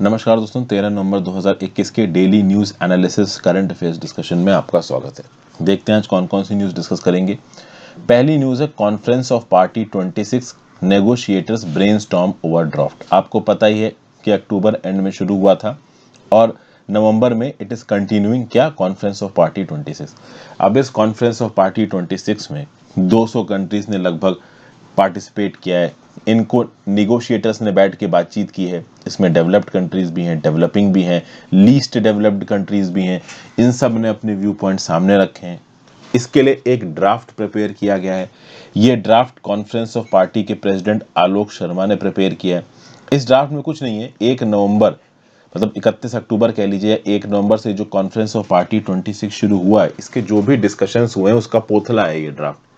नमस्कार दोस्तों, 13 नवंबर 2021 के daily news analysis current affairs discussion में आपका स्वागत है। देखते हैं आज कौन कौन सी न्यूज़ डिस्कस करेंगे। पहली न्यूज़ है conference of party 26 negotiators brainstorm over draft. आपको पता ही है कि अक्टूबर एंड में शुरू हुआ था और नवंबर में इट इज़ कंटिन्यूइंग क्या कॉन्फ्रेंस ऑफ पार्टी 26। अब इस कॉन्फ्रेंस ऑफ पार्टी 26 में 200 कंट्रीज़ ने लगभग पार्टिसिपेट किया है। इनको निगोशिएटर्स ने बैठ के बातचीत की है। इसमें डेवलप्ड कंट्रीज भी हैं, डेवलपिंग भी हैं, लीस्ट डेवलप्ड कंट्रीज भी हैं। इन सब ने अपने व्यू पॉइंट सामने रखे हैं। इसके लिए एक ड्राफ्ट प्रिपेयर किया गया है। ये ड्राफ्ट कॉन्फ्रेंस ऑफ पार्टी के प्रेसिडेंट आलोक शर्मा ने प्रिपेयर किया है। इस ड्राफ्ट में कुछ नहीं है। 1 नवंबर मतलब 31 अक्टूबर कह लीजिए, 1 नवंबर से जो कॉन्फ्रेंस ऑफ पार्टी 26 शुरू हुआ है, इसके जो भी डिस्कशंस हुए हैं उसका पोथला है ये ड्राफ्ट।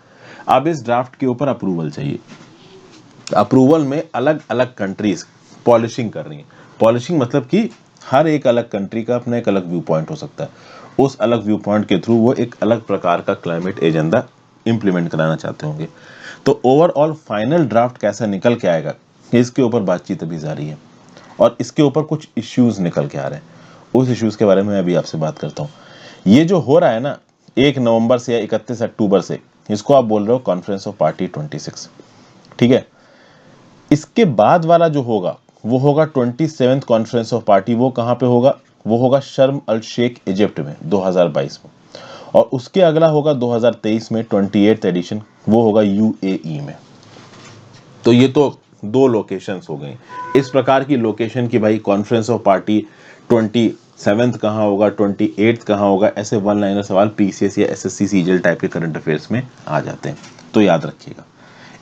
अब इस ड्राफ्ट के ऊपर अप्रूवल चाहिए। अप्रूवल में अलग अलग कंट्रीज पॉलिशिंग कर रही हैं। पॉलिशिंग मतलब कि हर एक अलग कंट्री का अपना एक अलग व्यू पॉइंट हो सकता है। उस अलग व्यू पॉइंट के थ्रू वो एक अलग प्रकार का क्लाइमेट एजेंडा इंप्लीमेंट कराना चाहते होंगे। तो ओवरऑल फाइनल ड्राफ्ट कैसा निकल के आएगा, इसके ऊपर बातचीत अभी जारी है और इसके ऊपर कुछ इश्यूज निकल के आ रहे हैं। उस इश्यूज के बारे में अभी आपसे बात करता हूँ। ये जो हो रहा है ना 1 नवंबर से या 31 अक्टूबर से, इसको आप बोल रहे हो कॉन्फ्रेंस ऑफ पार्टी 26, ठीक है। इसके बाद वाला जो होगा वो होगा 27th कॉन्फ्रेंस ऑफ पार्टी। वो कहां पे होगा? वो होगा शर्म अल शेख इजिप्ट में 2022 में। और उसके अगला होगा 2023 में 28th एडिशन, वो होगा यूएई में। तो ये तो दो लोकेशंस हो गई। इस प्रकार की लोकेशन की भाई कॉन्फ्रेंस ऑफ पार्टी 27th कहाँ होगा, 28th कहाँ होगा, ऐसे वन लाइनर सवाल पीसीएस या एसएससी सीजीएल टाइप के करंट अफेयर्स में आ जाते हैं, तो याद रखिएगा।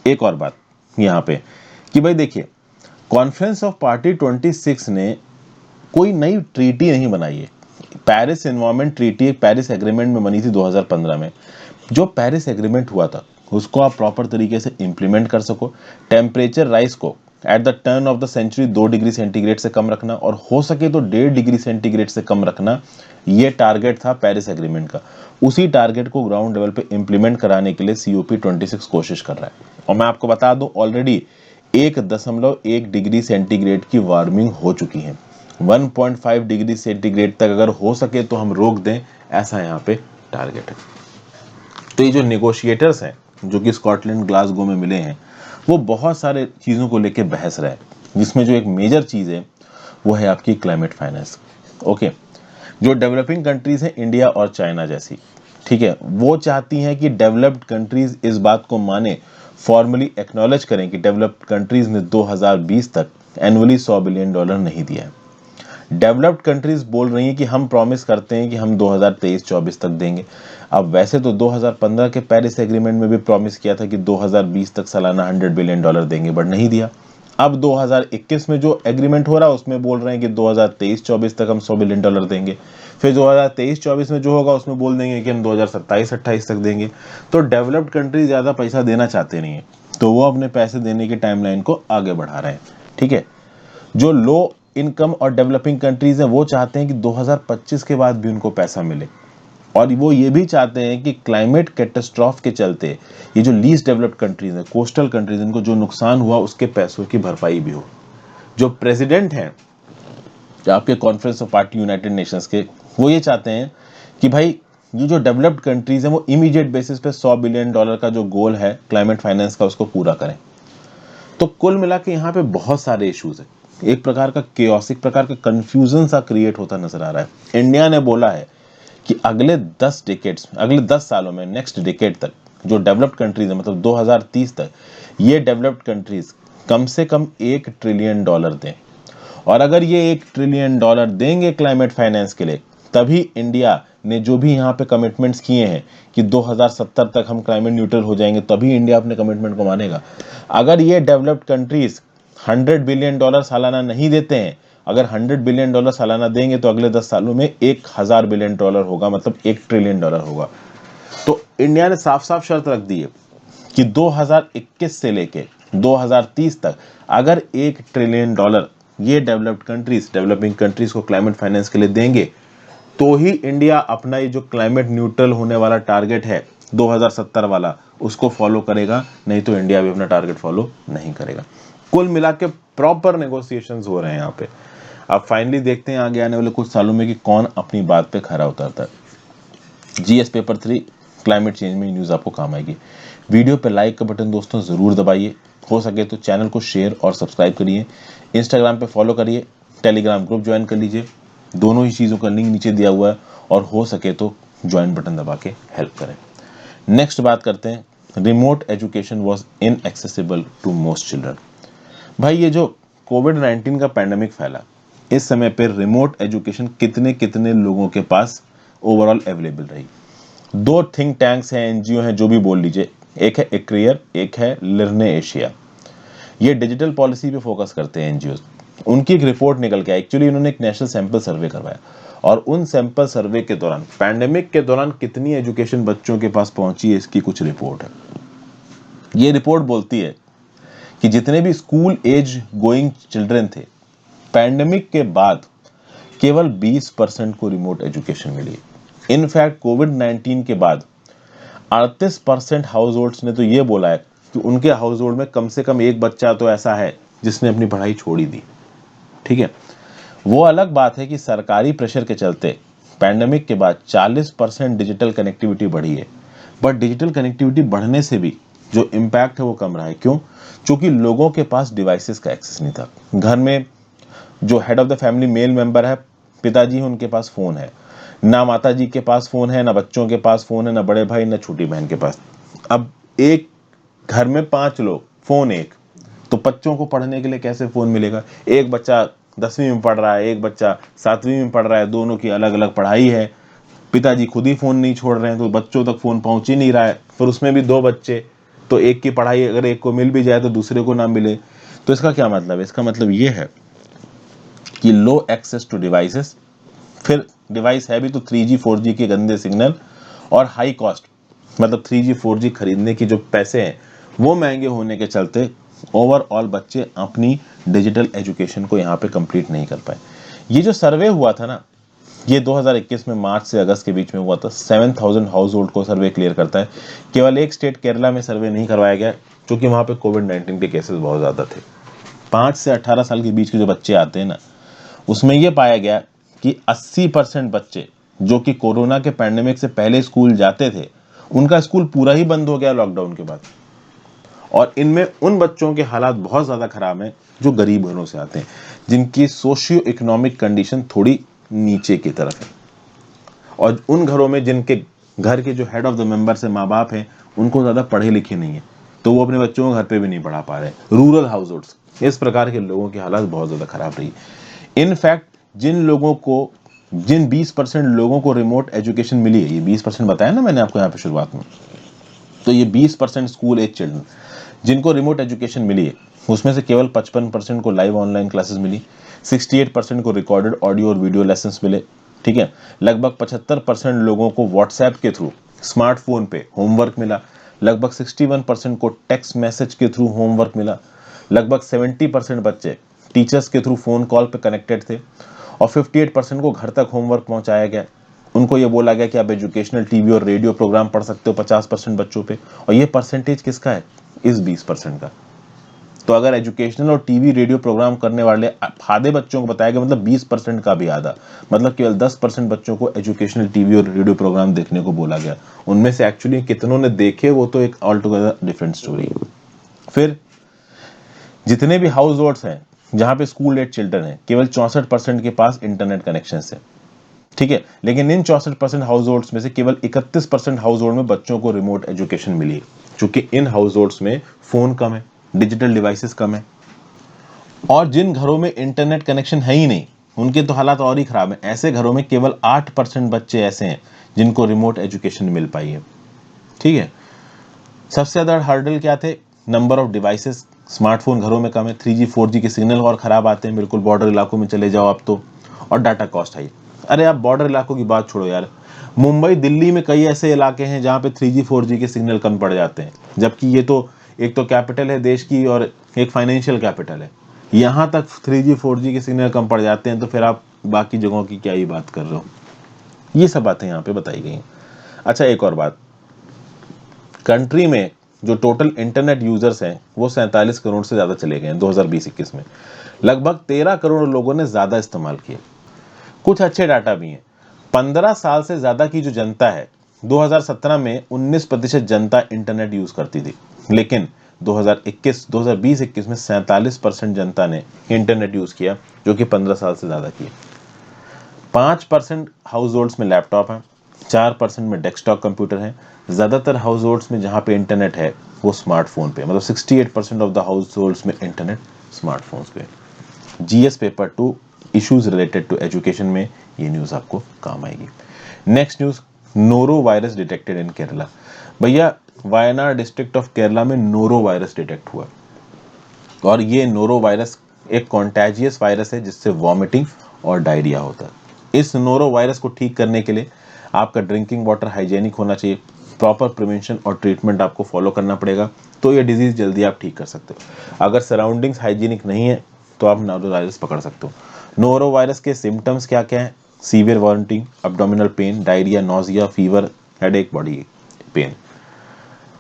एक और बात यहाँ पे कि भाई देखिए, कॉन्फ्रेंस ऑफ पार्टी 26 ने कोई नई ट्रीटी नहीं बनाई है। Paris environment treaty Paris agreement में बनी थी 2015 में। जो पेरिस एग्रीमेंट हुआ था उसको आप प्रॉपर तरीके से इंप्लीमेंट कर सको। टेम्परेचर राइज को at the turn of the century 2 degree centigrade से कम रखना और हो सके तो 1.5 डिग्री सेंटीग्रेड से कम रखना, ये टारगेट था पेरिस एग्रीमेंट का। उसी टारगेट को ग्राउंड लेवल पे इंप्लीमेंट कराने के लिए COP 26 कोशिश कर रहा है। और मैं आपको बता दूं, ऑलरेडी 1.1 डिग्री सेंटीग्रेड की वार्मिंग हो चुकी है। 1.5 डिग्री सेंटीग्रेड तक अगर हो सके तो हम रोक दें, ऐसा यहाँ पे टारगेट है। तो ये जो नेगोशिएटर्स हैं जो कि स्कॉटलैंड ग्लासगो में मिले हैं, वो बहुत सारे चीज़ों को लेके बहस रहे हैं, जिसमें जो एक मेजर चीज़ है वो है आपकी क्लाइमेट फाइनेंस। ओके, जो डेवलपिंग कंट्रीज हैं इंडिया और चाइना जैसी, ठीक है, वो चाहती हैं कि डेवलप्ड कंट्रीज इस बात को माने, फॉर्मली एक्नॉलेज करें कि डेवलप्ड कंट्रीज ने 2020 तक एनुअली $100 बिलियन नहीं दिया है। डेवलप्ड कंट्रीज बोल रही हैं कि हम प्रॉमिस करते हैं कि हम 2023-24 तक देंगे। अब वैसे तो 2015 के पेरिस एग्रीमेंट में भी प्रॉमिस किया था कि 2020 तक सालाना $100 बिलियन देंगे, बट नहीं दिया। अब 2021 में जो एग्रीमेंट हो रहा है उसमें बोल रहे हैं कि 2023-24 तक हम $100 बिलियन देंगे। फिर 2023-24 में जो होगा उसमें बोल देंगे कि हम 2027-28 तक देंगे। तो डेवलप्ड कंट्री ज्यादा पैसा देना चाहते नहीं है, तो वो अपने पैसे देने की टाइमलाइन को आगे बढ़ा रहे हैं, ठीक है। जो लो इनकम और डेवलपिंग कंट्रीज हैं वो चाहते हैं कि 2025 के बाद भी उनको पैसा मिले, और वो ये भी चाहते हैं कि क्लाइमेट कैटास्ट्रॉफ के चलते ये जो लीस्ट डेवलप्ड कंट्रीज हैं, कोस्टल कंट्रीज, इनको जो नुकसान हुआ उसके पैसों की भरपाई भी हो। जो प्रेसिडेंट हैं आपके conference of party United Nations के, वो ये चाहते हैं कि भाई ये जो डेवलप्ड कंट्रीज हैं वो इमीडिएट बेसिस पे $100 बिलियन का जो गोल है क्लाइमेट फाइनेंस का, उसको पूरा करें। तो कुल मिला के यहाँ पे बहुत सारे इश्यूज है। एक प्रकार का केओस, एक प्रकार का कंफ्यूजन सा क्रिएट होता नजर आ रहा है। इंडिया ने बोला है कि अगले 10 सालों में, नेक्स्ट डिकेड तक जो डेवलप्ड कंट्रीज है, मतलब 2030 तक, ये डेवलप्ड कंट्रीज कम से कम $1 ट्रिलियन दें। और अगर ये $1 ट्रिलियन देंगे क्लाइमेट फाइनेंस के लिए, तभी इंडिया ने जो भी यहाँ पे कमिटमेंट्स किए हैं कि 2070 तक हम क्लाइमेट न्यूट्रल हो जाएंगे, तभी इंडिया अपने कमिटमेंट को मानेगा। अगर ये डेवलप्ड कंट्रीज $100 बिलियन सालाना नहीं देते हैं, अगर $100 बिलियन सालाना देंगे तो अगले 10 सालों में $1000 बिलियन होगा, मतलब $1 ट्रिलियन होगा। तो इंडिया ने साफ साफ शर्त रख दी है कि 2021 से लेके 2030 तक अगर $1 ट्रिलियन ये डेवलप्ड कंट्रीज, डेवलपिंग कंट्रीज को क्लाइमेट फाइनेंस के लिए देंगे, तो ही इंडिया अपना ये जो क्लाइमेट न्यूट्रल होने वाला टारगेट है 2070 वाला, उसको फॉलो करेगा। नहीं तो इंडिया भी अपना टारगेट फॉलो नहीं करेगा। कुल मिला के प्रॉपर नेगोशिएशंस हो रहे हैं यहाँ पे। अब फाइनली देखते हैं आगे आने वाले कुछ सालों में कि कौन अपनी बात पे खरा उतरता है। जीएस पेपर 3 क्लाइमेट चेंज में न्यूज़ आपको काम आएगी। वीडियो पे लाइक का बटन दोस्तों ज़रूर दबाइए, हो सके तो चैनल को शेयर और सब्सक्राइब करिए, इंस्टाग्राम पे फॉलो करिए, टेलीग्राम ग्रुप ज्वाइन कर लीजिए, दोनों ही चीज़ों का लिंक नीचे दिया हुआ है, और हो सके तो ज्वाइन बटन दबा के हेल्प करें। नेक्स्ट बात करते हैं, remote education was inaccessible to most children. भाई ये जो कोविड-19 का पैंडेमिक फैला, इस समय पे रिमोट एजुकेशन कितने कितने लोगों के पास ओवरऑल अवेलेबल रही। दो थिंक टैंक्स हैं, एनजीओ हैं, जो भी बोल लीजिए, एक है एक्रियर, एक है लिरने एशिया। ये डिजिटल पॉलिसी पे फोकस करते हैं एनजीओ। उनकी एक रिपोर्ट निकल के आई, एक्चुअली उन्होंने एक नेशनल सैंपल सर्वे करवाया, और उन सैंपल सर्वे के दौरान पैंडेमिक के दौरान कितनी एजुकेशन बच्चों के पास पहुंची है, इसकी कुछ रिपोर्ट है। ये रिपोर्ट बोलती है कि जितने भी स्कूल एज गोइंग चिल्ड्रन थे, पैंडेमिक के बाद केवल 20% को रिमोट एजुकेशन मिली। इनफैक्ट कोविड-19 के बाद 38% हाउस होल्ड्स ने तो ये बोला है कि उनके हाउस होल्ड में कम से कम एक बच्चा तो ऐसा है जिसने अपनी पढ़ाई छोड़ ही दी। ठीक है, वो अलग बात है कि सरकारी प्रेशर के चलते पैंडेमिक के बाद 40% डिजिटल कनेक्टिविटी बढ़ी है, बट डिजिटल कनेक्टिविटी बढ़ने से भी जो इम्पैक्ट है वो कम रहा है। क्यों? क्योंकि लोगों के पास डिवाइसेस का एक्सेस नहीं था। घर में जो head of the family male member है, पिताजी हैं, उनके पास फोन है, ना माता जी के पास फोन है, ना बच्चों के पास फोन है, ना बड़े भाई, ना छोटी बहन के पास। अब एक घर में 5 लोग, फोन एक, तो बच्चों को पढ़ने के लिए कैसे फोन मिलेगा? एक बच्चा 10वीं में पढ़ रहा है, एक बच्चा 7वीं में पढ़ रहा है, दोनों की अलग अलग पढ़ाई है, पिताजी खुद ही फोन नहीं छोड़ रहे हैं, तो बच्चों तक फोन पहुंच ही नहीं रहा है। फिर उसमें भी 2 बच्चे, तो एक की पढ़ाई अगर एक को मिल भी जाए तो दूसरे को ना मिले। तो इसका क्या मतलब है? इसका मतलब ये है कि लो एक्सेस टू डिवाइसेस, फिर डिवाइस है भी तो 3G 4G के गंदे सिग्नल, और हाई कॉस्ट, मतलब 3G 4G खरीदने की जो पैसे हैं वो महंगे होने के चलते ओवरऑल बच्चे अपनी डिजिटल एजुकेशन को यहाँ पे कंप्लीट नहीं कर पाए। ये जो सर्वे हुआ था ना, ये 2021 में मार्च से अगस्त के बीच में हुआ था। 7000 हाउस होल्ड को सर्वे क्लियर करता है। केवल एक स्टेट केरला में सर्वे नहीं करवाया गया, क्योंकि वहाँ पे कोविड-19 के केसेस बहुत ज़्यादा थे। 5 से 18 साल के बीच के जो बच्चे आते हैं ना, उसमें यह पाया गया कि 80% बच्चे जो कि कोरोना के पैंडेमिक से पहले स्कूल जाते थे, उनका स्कूल पूरा ही बंद हो गया लॉकडाउन के बाद। और इनमें उन बच्चों के हालात बहुत ज़्यादा खराब हैं जो गरीब घरों से आते हैं, जिनकी सोशियो इकोनॉमिक कंडीशन थोड़ी नीचे की तरफ है, और उन घरों में जिनके घर के जो हेड ऑफ द मेंबर से माँ बाप हैं, उनको ज़्यादा पढ़े लिखे नहीं है, तो वो अपने बच्चों को घर पे भी नहीं पढ़ा पा रहे। रूरल हाउस होल्ड्स, इस प्रकार के लोगों की हालत बहुत ज़्यादा खराब रही। इनफैक्ट जिन 20% लोगों को रिमोट एजुकेशन मिली है, ये 20% बताया ना मैंने आपको यहाँ पे शुरुआत में, तो ये 20% स्कूल एज चिल्ड्रन जिनको रिमोट एजुकेशन मिली है, उसमें से केवल 55% को लाइव ऑनलाइन क्लासेस मिली, 68% को रिकॉर्डेड ऑडियो और वीडियो लेसन्स मिले। ठीक है, लगभग 75% लोगों को व्हाट्सएप के थ्रू स्मार्टफोन पे होमवर्क मिला, लगभग 61% को टेक्स्ट मैसेज के थ्रू होमवर्क मिला, लगभग 70% बच्चे टीचर्स के थ्रू फोन कॉल पे कनेक्टेड थे, और 58% को घर तक होमवर्क पहुंचाया गया। उनको ये बोला गया कि आप एजुकेशनल टीवी और रेडियो प्रोग्राम पढ़ सकते हो 50% बच्चों पे, और ये परसेंटेज किसका है? इस 20% का। तो अगर एजुकेशनल और टीवी रेडियो प्रोग्राम करने वाले आधे बच्चों को बताया गया, मतलब 20% का भी आधा, मतलब केवल 10% बच्चों को एजुकेशनल टीवी और रेडियो प्रोग्राम देखने को बोला गया। उनमें से एक्चुअली कितनों ने देखे वो तो एक ऑल टुगेदर डिफरेंट स्टोरी है। फिर जितने भी हाउस होल्ड्स हैं जहां पे स्कूल एज चिल्ड्रन है, केवल 64% के पास इंटरनेट कनेक्शन है। ठीक है, लेकिन इन 64% हाउस होल्ड्स में से केवल 31% हाउस होल्ड में बच्चों को रिमोट एजुकेशन मिली है, क्योंकि इन हाउस होल्ड्स में फोन कम है, डिजिटल डिवाइसेस कम है। और जिन घरों में इंटरनेट कनेक्शन है ही नहीं, उनके तो हालात और ही खराब है। ऐसे घरों में केवल 8% बच्चे ऐसे हैं जिनको रिमोट एजुकेशन मिल पाई है। ठीक है, सबसे ज्यादा हर्डल क्या थे? नंबर ऑफ डिवाइसेस, स्मार्टफोन घरों में कम है, 3G 4G के सिग्नल और खराब आते हैं, बिल्कुल बॉर्डर इलाकों में चले जाओ आप तो, और डाटा कॉस्ट हाई। अरे आप बॉर्डर इलाकों की बात छोड़ो यार, मुंबई दिल्ली में कई ऐसे इलाके हैं जहां पे 3G 4G के सिग्नल कम पड़ जाते हैं, जबकि ये तो एक तो कैपिटल है देश की और एक फाइनेंशियल कैपिटल है, यहां तक 3G 4G के सिग्नल कम पड़ जाते हैं, तो फिर आप बाकी जगहों की क्या ही बात कर रहे हो। ये सब बातें यहाँ पे बताई गई हैं। अच्छा, एक और बात, कंट्री में जो टोटल इंटरनेट यूजर्स हैं वो 47 करोड़ से ज्यादा चले गए हैं 2020-21 में, लगभग 13 करोड़ लोगों ने ज्यादा इस्तेमाल किया। कुछ अच्छे डाटा भी हैं। 15 साल से ज्यादा की जो जनता है, 2017 में 19% जनता इंटरनेट यूज करती थी, लेकिन 2020-21 में 47% जनता ने इंटरनेट यूज किया, जो कि 15 साल से ज्यादा किया। 5% हाउस होल्ड्स में लैपटॉप है, 4% में डेस्कटॉप कंप्यूटर है। ज्यादातर हाउस होल्ड्स में जहां पे इंटरनेट है वो स्मार्टफोन पे, मतलब 68% ऑफ द हाउस होल्ड्स में इंटरनेट स्मार्टफोन्स पे। GS paper 2 issues related to education में ये न्यूज आपको काम आएगी। Next news, norovirus detected in Kerala. भैया वायनाड डिस्ट्रिक्ट ऑफ केरला में नोरो वायरस डिटेक्ट हुआ, और ये नोरो वायरस एक कॉन्टेजियस वायरस है जिससे वॉमिटिंग और डायरिया होता है। इस नोरो वायरस को ठीक करने के लिए आपका ड्रिंकिंग वाटर हाइजेनिक होना चाहिए, प्रॉपर प्रिवेंशन और ट्रीटमेंट आपको फॉलो करना पड़ेगा, तो ये डिजीज जल्दी आप ठीक कर सकते हो। अगर सराउंडिंग्स हाइजीनिक नहीं है तो आप नोरो वायरस पकड़ सकते हो। नोरो वायरस के सिम्टम्स क्या क्या हैं? Severe vomiting, abdominal pain, diarrhoea, nausea, fever, headache, body pain.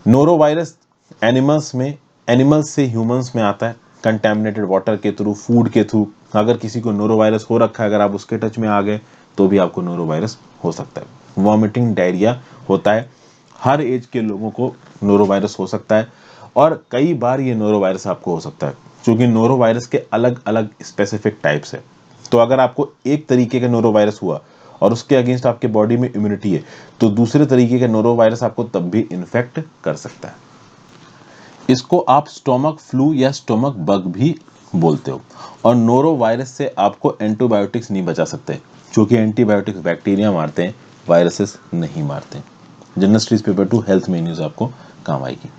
Norovirus animals से ह्यूमंस में आता है, कंटेमिनेटेड वाटर के थ्रू, फूड के थ्रू। अगर किसी को नोरो वायरस हो रखा है, अगर आप उसके टच में आ गए तो भी आपको नोरो वायरस हो सकता है। वॉमिटिंग, डायरिया होता है, हर एज के लोगों को नोरो वायरस हो सकता है, और कई बार ये नोरो वायरस आपको हो सकता है, क्योंकि नोरो वायरस के अलग अलग स्पेसिफिक टाइप्स है। तो अगर आपको एक तरीके का नोरो वायरस हुआ और उसके अगेंस्ट आपके बॉडी में इम्यूनिटी है, तो दूसरे तरीके का नोरो वायरस आपको तब भी इन्फेक्ट कर सकता है। इसको आप स्टोमक फ्लू या स्टोमक बग भी बोलते हो। और नोरो वायरस से आपको एंटीबायोटिक्स नहीं बचा सकते, क्योंकि एंटीबायोटिक्स बैक्टीरिया मारते हैं, वायरसेस नहीं मारते। जनरल स्टडीज पेपर 2 हेल्थ में न्यूज आपको काम आएगी।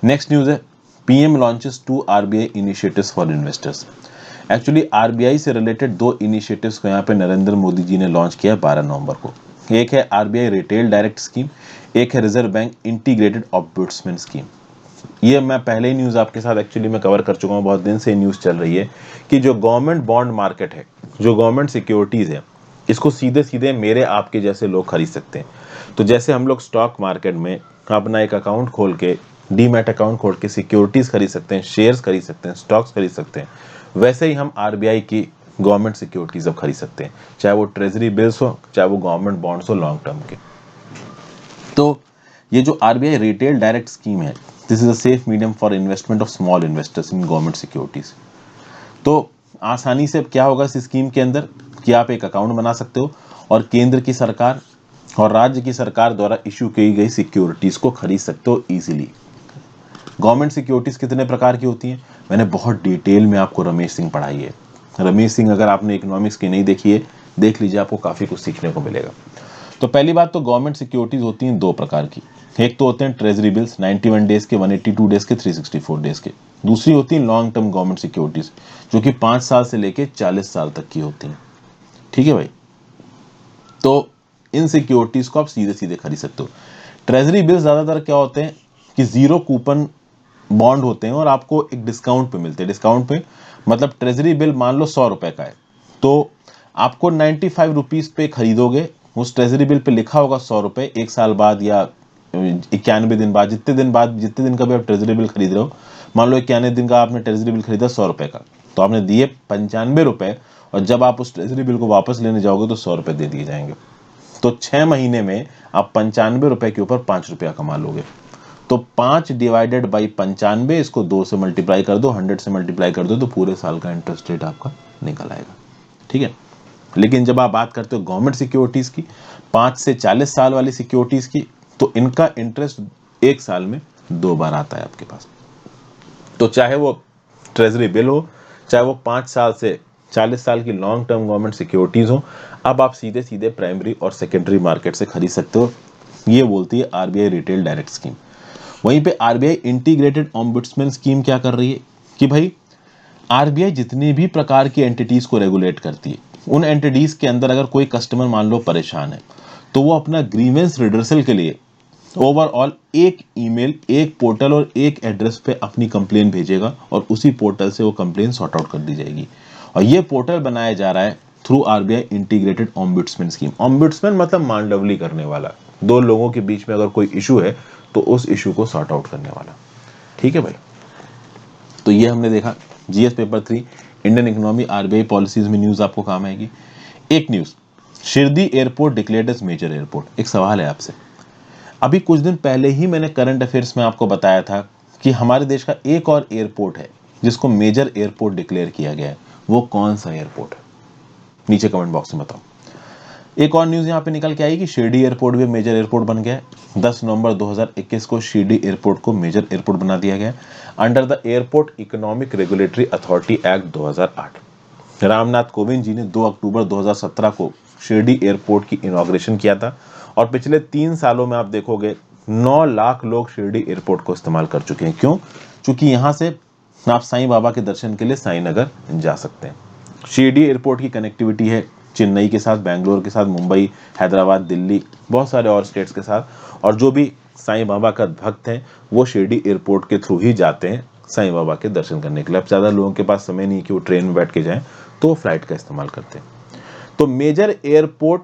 नेक्स्ट न्यूज है, PM launches 2 RBI initiatives for investors. Actually RBI से रिलेटेड 2 इनिशिएटिव्स को यहाँ पे नरेंद्र मोदी जी ने लॉन्च किया 12 नवंबर को। एक है आरबीआई रिटेल डायरेक्ट स्कीम, एक है reserve bank integrated ombudsman scheme. ये मैं पहले ही न्यूज आपके साथ एक्चुअली मैं कवर कर चुका हूँ, बहुत दिन से न्यूज चल रही है कि जो गवर्नमेंट बॉन्ड मार्केट है, जो गवर्नमेंट सिक्योरिटीज है, इसको सीधे सीधे मेरे आपके जैसे लोग खरीद सकते हैं। तो जैसे हम लोग स्टॉक मार्केट में अपना एक अकाउंट खोल के, डीमैट अकाउंट खोल के सिक्योरिटीज खरीद सकते हैं, शेयर्स खरीद सकते हैं, स्टॉक्स खरीद सकते हैं, वैसे ही हम आरबीआई की गवर्नमेंट सिक्योरिटीज अब खरीद सकते हैं, चाहे वो ट्रेजरी बिल्स हो, चाहे वो गवर्नमेंट बॉन्ड्स हो लॉन्ग टर्म के। तो ये जो आरबीआई रिटेल डायरेक्ट स्कीम है, this is a safe medium for investment of small investors in government securities. तो आसानी से क्या होगा इस स्कीम के अंदर कि आप एक अकाउंट बना सकते हो और केंद्र की सरकार और राज्य की सरकार द्वारा इश्यू की गई सिक्योरिटीज को खरीद सकते हो इजीली। गवर्नमेंट सिक्योरिटीज कितने प्रकार की होती हैं, मैंने बहुत डिटेल में आपको रमेश सिंह पढ़ाई है। रमेश सिंह अगर आपने इकोनॉमिक्स की नहीं देखी है, देख लीजिए, आपको काफी कुछ सीखने को मिलेगा। तो पहली बात तो गवर्नमेंट सिक्योरिटीज होती हैं 2 प्रकार की। एक तो होते हैं ट्रेजरी बिल्स 91 डेज के, 182 डेज के, 364 डेज के। दूसरी होती है लॉन्ग टर्म गवर्नमेंट सिक्योरिटीज, जो कि 5 साल से लेके 40 साल तक की होती हैं। ठीक है भाई, तो इन सिक्योरिटीज को आप सीधे सीधे खरीद सकते हो। ट्रेजरी बिल्स ज्यादातर क्या होते हैं कि जीरो कूपन बॉन्ड होते हैं और आपको एक डिस्काउंट पे मिलते हैं। डिस्काउंट पे मतलब ट्रेजरी बिल मान लो 100 रुपए का है, तो आपको 95 रुपीज पे खरीदोगे, उस ट्रेजरी बिल पे लिखा होगा 100 रुपए, 1 साल बाद या 91 दिन बाद, जितने दिन का भी आप ट्रेजरी बिल खरीद रहे हो, मान लो 91 दिन का आपने ट्रेजरी बिल खरीदा 100 रुपए का, तो आपने दिए 95 रुपए, और जब आप उस ट्रेजरी बिल को वापस लेने जाओगे तो 100 रुपए दे दिए जाएंगे। तो 6 महीने में आप 95 रुपए के ऊपर 5 रुपया कमा लोगे। तो 5 डिवाइडेड बाई 95, इसको 2 से मल्टीप्लाई कर दो, 100 से मल्टीप्लाई कर दो, तो पूरे साल का इंटरेस्ट रेट आपका निकल आएगा। ठीक है, लेकिन जब आप बात करते हो गवर्नमेंट सिक्योरिटीज की, 5 से 40 साल वाली सिक्योरिटीज की, तो इनका इंटरेस्ट 1 साल में 2 बार आता है आपके पास। तो चाहे वो ट्रेजरी बिल हो, चाहे वो 5 साल से 40 साल की लॉन्ग टर्म गवर्नमेंट सिक्योरिटीज हो, अब आप सीधे सीधे प्राइमरी और सेकेंडरी मार्केट से खरीद सकते हो। ये बोलती है आरबीआई रिटेल डायरेक्ट स्कीम। वहीं पे आरबीआई इंटीग्रेटेड ऑम्बुड्समैन स्कीम क्या कर रही है कि भाई आरबीआई जितनी भी प्रकार की एंटिटीज को रेगुलेट करती है, उन एंटिटीज के अंदर अगर कोई कस्टमर मान लो परेशान है, तो वो अपना ग्रीवेंस रिडर्सल के लिए ओवरऑल एक ईमेल, एक पोर्टल और एक एड्रेस पे अपनी कंप्लेन भेजेगा, और उसी पोर्टल से वो कंप्लेन सॉर्ट आउट कर दी जाएगी। और ये पोर्टल बनाया जा रहा है through RBI integrated ombudsman scheme. Ombudsman मतलब मांडवली करने वाला, 2 लोगों के बीच में अगर कोई इशू है तो उस इशू को सॉर्ट आउट करने वाला। ठीक है भाई, तो ये हमने देखा GS paper 3 Indian economy, RBI policies में न्यूज आपको काम आएगी। एक news, Shirdi airport declared as major airport. एक सवाल है आपसे, अभी कुछ दिन पहले ही मैंने करंट अफेयर्स में आपको बताया था कि हमारे देश का एक और एयरपोर्ट है जिसको मेजर एयरपोर्ट डिक्लेयर किया गया है, वो कौन सा एयरपोर्ट है? नीचे कमेंट बॉक्स में बताओ। एक और न्यूज यहां पे निकल के आएगी, शिरडी एयरपोर्ट भी मेजर एयरपोर्ट बन गया है। 10 नवंबर 2021 को शिरडी एयरपोर्ट को मेजर एयरपोर्ट बना दिया गया under the airport economic regulatory authority act 2008। Ramnath Kovind ji ने 2 अक्टूबर 2017 को शिरडी एयरपोर्ट की इनॉग्रेशन किया था और पिछले 3 सालों में आप देखोगे 9 लाख लोग शिरडी एयरपोर्ट को इस्तेमाल कर चुके हैं। क्यों? क्योंकि यहां से आप साईं बाबा के दर्शन के लिए साईं नगर जा सकते हैं। शिरडी एयरपोर्ट की कनेक्टिविटी है चेन्नई के साथ, बेंगलोर के साथ, मुंबई, हैदराबाद, दिल्ली, बहुत सारे और स्टेट्स के साथ। और जो भी साईं बाबा का भक्त हैं वो शिरडी एयरपोर्ट के थ्रू ही जाते हैं साईं बाबा के दर्शन करने के लिए। अब ज़्यादा लोगों के पास समय नहीं कि वो ट्रेन में बैठ के जाएं, तो फ्लाइट का इस्तेमाल करते हैं। तो मेजर एयरपोर्ट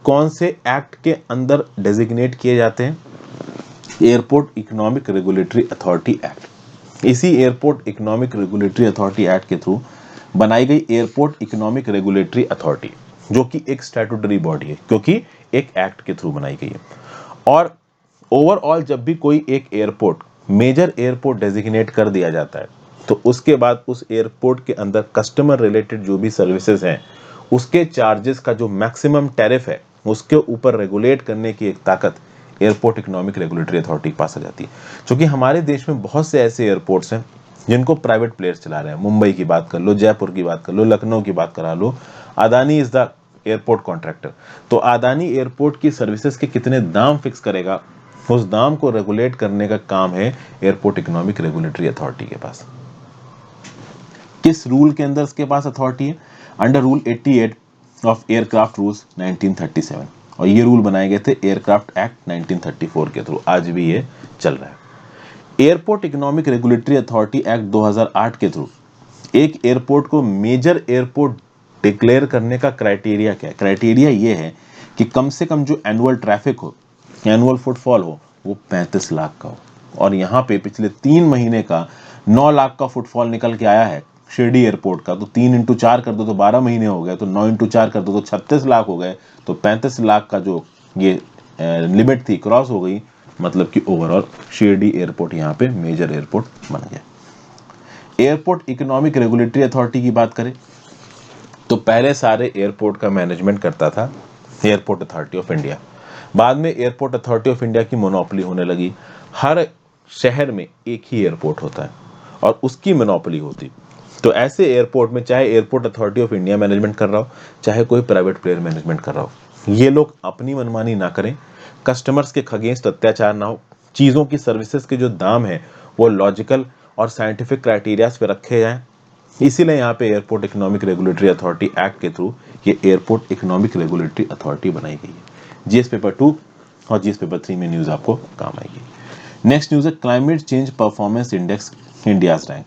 कौन से एक्ट के अंदर डेजिग्नेट किए जाते हैं? Airport economic regulatory authority act. इसी airport economic regulatory authority act के थ्रू बनाई गई एयरपोर्ट इकोनॉमिक रेगुलेटरी अथॉरिटी, जो कि एक स्टैट्यूटरी बॉडी है क्योंकि एक एक्ट के थ्रू बनाई गई है। और ओवरऑल जब भी कोई एक एयरपोर्ट मेजर एयरपोर्ट डेजिग्नेट कर दिया जाता है तो उसके बाद उस एयरपोर्ट के अंदर कस्टमर रिलेटेड जो भी सर्विसेज हैं उसके चार्जेस का जो मैक्सिमम टैरिफ है उसके ऊपर रेगुलेट करने की एक ताकत एयरपोर्ट इकोनॉमिक रेगुलेटरी अथॉरिटी के पास आ जाती है। क्योंकि हमारे देश में बहुत से ऐसे एयरपोर्ट्स हैं जिनको प्राइवेट प्लेयर्स चला रहे हैं। मुंबई की बात कर लो, जयपुर की बात कर लो, लखनऊ की बात करा लो, Adani is the airport contractor. तो अदानी एयरपोर्ट की सर्विसेज के कितने दाम फिक्स करेगा, उस दाम को रेगुलेट करने का काम है एयरपोर्ट इकोनॉमिक रेगुलेटरी अथॉरिटी के पास। किस रूल के अंदर इसके पास अथॉरिटी है? Under rule 88 of aircraft rules 1937। और ये रूल बनाए गए थे एयरक्राफ्ट एक्ट 1934 के थ्रू। आज भी ये चल रहा है। Airport economic regulatory authority act 2008 के थ्रू एक एयरपोर्ट को मेजर एयरपोर्ट डिक्लेयर करने का क्राइटेरिया क्या है? क्राइटेरिया ये है कि कम से कम जो एनुअल ट्रैफिक हो, एनुअल फुटफॉल हो, वो 35 लाख का हो। और यहाँ पे पिछले 3 महीने का 9 लाख का फुटफॉल निकल के आया है शिरडी एयरपोर्ट का। तो 3 × 4 कर दो तो 12 महीने हो गए, तो 9 × 4 कर दो तो 36 लाख हो गए। तो 35 लाख का जो ये लिमिट थी क्रॉस हो गई, मतलब कि ओवरऑल शिरडी एयरपोर्ट यहाँ पे मेजर एयरपोर्ट बन गया। एयरपोर्ट इकोनॉमिक रेगुलेटरी अथॉरिटी की बात करें तो पहले सारे एयरपोर्ट का मैनेजमेंट करता था एयरपोर्ट अथॉरिटी ऑफ इंडिया। बाद में एयरपोर्ट अथॉरिटी ऑफ इंडिया की मोनोपोली होने लगी। हर शहर में एक ही एयरपोर्ट होता है और उसकी मोनोपोली होती। तो ऐसे एयरपोर्ट में चाहे airport authority of India management कर रहा हो, चाहे कोई प्राइवेट प्लेयर मैनेजमेंट कर रहा हो, ये लोग अपनी मनमानी ना करें, कस्टमर्स के अगेंस्ट अत्याचार ना हो, चीज़ों की सर्विसेज के जो दाम है वो लॉजिकल और साइंटिफिक क्राइटेरियाज पे रखे जाएं। इसीलिए यहाँ पे airport economic regulatory authority act के थ्रू ये एयरपोर्ट इकोनॉमिक रेगुलेटरी अथॉरिटी बनाई गई है। जीएस पेपर 2 और जीएस पेपर 3 में न्यूज आपको काम आएगी। नेक्स्ट न्यूज है climate change performance index India's rank.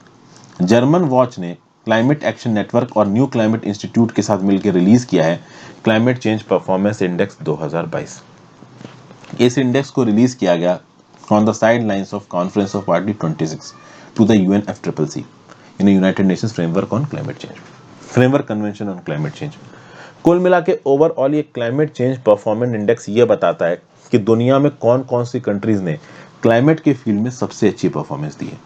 German watch ने क्लाइमेट एक्शन नेटवर्क और न्यू क्लाइमेट इंस्टीट्यूट के साथ मिलकर रिलीज किया है क्लाइमेट चेंज परफॉर्मेंस इंडेक्स 2022। इस इंडेक्स को रिलीज किया गया on the sidelines of conference of party 26 to the UNFCCC in united nations framework on climate change, framework convention on climate change. कुल मिला के ओवरऑल ये क्लाइमेट चेंज परफॉर्मेंस इंडेक्स ये बताता है कि दुनिया में कौन कौन सी कंट्रीज ने क्लाइमेट के फील्ड में सबसे अच्छी परफॉर्मेंस दी है।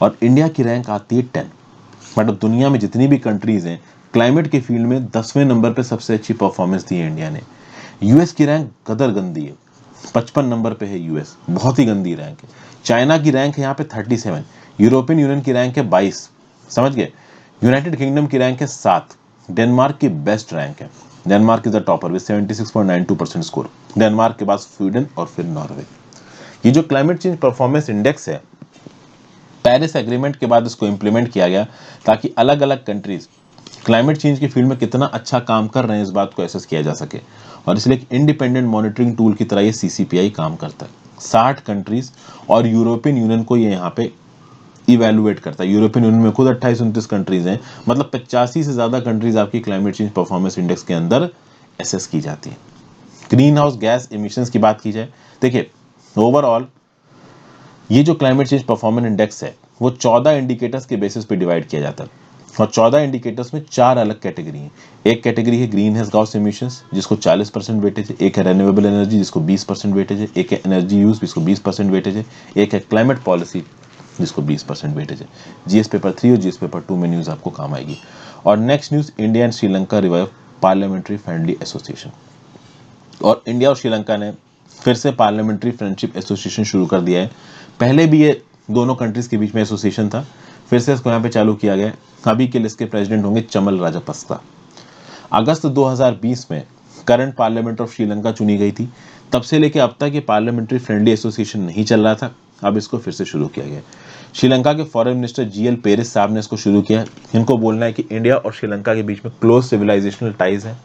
और इंडिया की रैंक आती है 10। मतलब दुनिया में जितनी भी कंट्रीज हैं क्लाइमेट के फील्ड में 10वें नंबर पे सबसे अच्छी परफॉर्मेंस दी है इंडिया ने। यूएस की रैंक कदर गंदी है, 55 नंबर पे है यूएस, बहुत ही गंदी रैंक है। चाइना की रैंक है यहाँ पे 37, यूरोपियन यूनियन की रैंक है 22, समझ गए। यूनाइटेड किंगडम की रैंक है 7, डेनमार्क की बेस्ट रैंक है। Denmark is the topper with 76.92% score. Denmark के बाद स्वीडन और फिर नॉर्वे। ये जो क्लाइमेट चेंज परफॉर्मेंस इंडेक्स है, पेरिस एग्रीमेंट के बाद इसको इंप्लीमेंट किया गया ताकि अलग अलग कंट्रीज क्लाइमेट चेंज के फील्ड में कितना अच्छा काम कर रहे हैं इस बात को एसेस किया जा सके। और इसलिए एक इंडिपेंडेंट मॉनिटरिंग टूल की तरह ये CCPI काम करता है। 60 कंट्रीज और यूरोपियन यूनियन को ये यहाँ पे इवेलुएट करता है। यूरोपियन यूनियन में खुद 28-29 कंट्रीज हैं, मतलब 85 से ज्यादा कंट्रीज आपकी क्लाइमेट चेंज परफॉर्मेंस इंडेक्स के अंदर एसेस की जाती है। ग्रीन हाउस गैस इमिशंस की बात की जाए, देखिए ओवरऑल ये जो क्लाइमेट चेंज परफॉर्मेंस इंडेक्स है वो 14 इंडिकेटर्स के बेसिस पे डिवाइड किया जाता है। और 14 इंडिकेटर्स में 4 अलग कैटेगरी हैं। एक कैटेगरी है ग्रीन हाउस गैस एमिशंस जिसको 40% वेटेज है, एक है रिन्यूएबल एनर्जी जिसको 20% वेटेज है, एक है एनर्जी यूज जिसको 20% वेटेज है, एक है क्लाइमेट पॉलिसी जिसको 20% वेटेज है। जीएस पेपर 3 और जीएस पेपर 2 में न्यूज आपको काम आएगी। और next news, India and Sri Lanka revive parliamentary friendly association. और इंडिया और श्रीलंका ने फिर से पार्लियामेंट्री फ्रेंडशिप एसोसिएशन शुरू कर दिया है। पहले भी ये दोनों कंट्रीज के बीच में एसोसिएशन था, फिर से इसको यहाँ पे चालू किया गया है। अभी के लिए इसके प्रेसिडेंट होंगे चमल राजापक्सा। अगस्त 2020 में करंट पार्लियामेंट ऑफ श्रीलंका चुनी गई थी। तब से लेकर अब तक ये पार्लियामेंट्री फ्रेंडली एसोसिएशन नहीं चल रहा था, अब इसको फिर से शुरू किया गया। श्रीलंका के फॉरेन मिनिस्टर जीएल पेरिस साहब ने इसको शुरू किया। इनको बोलना है कि इंडिया और श्रीलंका के बीच में क्लोज सिविलाइजेशनल टाइज है।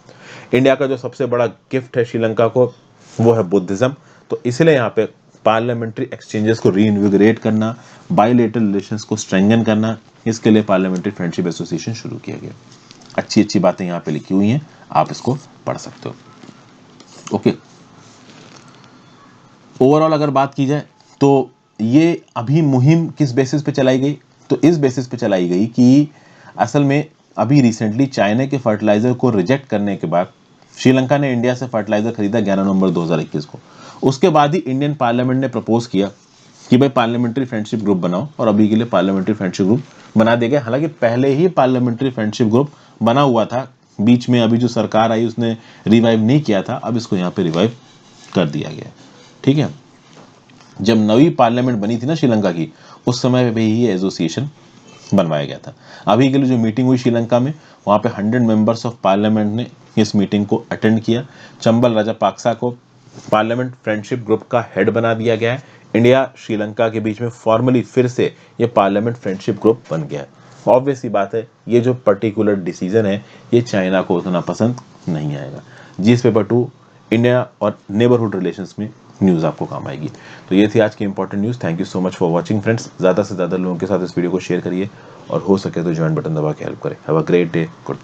इंडिया का जो सबसे बड़ा गिफ्ट है श्रीलंका को वो है बुद्धिज्म, तो इसलिए यहाँ पे पार्लियामेंट्री एक्सचेंजेस को रीइन्विगोरेट करना, बायलैटरल रिलेशंस को स्ट्रेंथन करना, इसके लिए पार्लियामेंट्री फ्रेंडशिप एसोसिएशन शुरू किया गया। अच्छी अच्छी बातें यहाँ पे लिखी हुई हैं, आप इसको पढ़ सकते हो। ओके, ओवरऑल अगर बात की जाए तो ये अभी मुहिम किस बेसिस पे चलाई गई, तो इस बेसिस पे चलाई गई कि असल में अभी रिसेंटली चाइना के फर्टिलाइजर को रिजेक्ट करने के बाद श्रीलंका ने इंडिया से फर्टिलाइजर खरीदा 11 नवंबर 2021 को। उसके बाद ही इंडियन पार्लियामेंट ने प्रपोज किया कि भाई पार्लियामेंट्री फ्रेंडशिप ग्रुप बनाओ, और अभी के लिए पार्लियामेंट्री फ्रेंडशिप ग्रुप बना दिया गया। हालांकि पहले ही पार्लियामेंट्री फ्रेंडशिप ग्रुप बना हुआ था, बीच में अभी जो सरकार आई उसने रिवाइव नहीं किया था, अब इसको यहाँ पे रिवाइव कर दिया गया। ठीक है, जब नवी पार्लियामेंट बनी थी ना श्रीलंका की, उस समय पे ही एसोसिएशन बनवाया गया था। अभी के लिए जो मीटिंग हुई श्रीलंका में, वहाँ पे 100 मेंबर्स ऑफ पार्लियामेंट ने इस मीटिंग को अटेंड किया। चंबल राजापक्सा को पार्लियामेंट फ्रेंडशिप ग्रुप का हेड बना दिया गया है। इंडिया श्रीलंका के बीच में फॉर्मली फिर से ये पार्लियामेंट फ्रेंडशिप ग्रुप बन गया है। ऑब्वियस सी बात है, ये जो पर्टिकुलर डिसीजन है ये चाइना को उतना पसंद नहीं आएगा। जीएस पेपर 2 इंडिया और नेबरहुड रिलेशंस में न्यूज़ आपको काम आएगी। तो ये थी आज की important news. Thank you so much for watching friends. ज़्यादा से ज़्यादा लोगों के साथ इस वीडियो को शेयर करिए और हो सके तो ज्वाइन बटन दबा के हेल्प करें। Have a great day. Good.